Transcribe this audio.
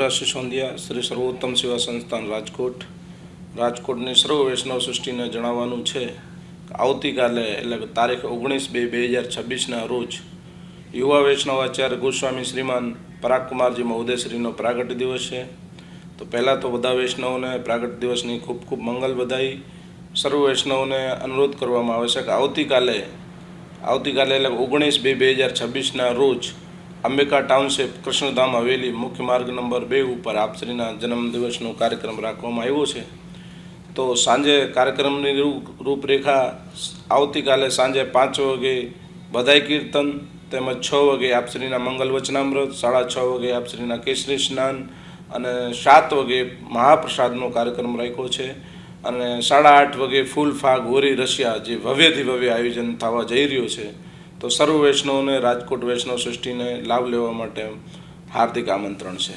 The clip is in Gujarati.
युवराज सिसोदिया श्री सर्वोत्तम सेवा संस्थान રાજકોટની સર્વ વૈષ્ણવ સૃષ્ટિને જણાવવાનું છે કે આવતીકાલે એટલે કે તારીખ 19/2/2026ના રોજ યુવા વૈષ્ણવાચાર્ય ગોસ્વામી શ્રીમાન પરાગકુમારજી મહોદયશ્રીનો પ્રાગટ્ય દિવસ છે। તો પહેલાં તો બધા વૈષ્ણવોને પ્રાગટ્ય દિવસની ખૂબ ખૂબ મંગલ બધાઈ। સર્વ વૈષ્ણવોને અનુરોધ કરવામાં આવે છે કે આવતીકાલે એટલે 19/2/2026ના રોજ અંબિકા ટાઉનશીપ કૃષ્ણધામ હવેલી મુખ્ય માર્ગ નંબર 2 ઉપર આપશ્રીના જન્મદિવસનો કાર્યક્રમ રાખવામાં આવ્યો છે। તો સાંજે કાર્યક્રમની રૂપરેખા આવતીકાલે સાંજે 5 વાગે બધાઈ કીર્તન તેમજ 6 વાગે આપશ્રીના મંગલ વચનામૃત, 6:30 વાગે આપશ્રીના કેસરી સ્નાન અને 7 વાગે મહાપ્રસાદનો કાર્યક્રમ રાખ્યો છે અને 8:30 વાગે ફૂલ ફાગ હોરી રશિયા જે ભવ્યથી ભવ્ય આયોજન થવા જઈ રહ્યો છે। તો સર્વ વૈષ્ણવને રાજકોટ વૈષ્ણવ સૃષ્ટિને લાભ લેવા માટે હાર્દિક આમંત્રણ છે।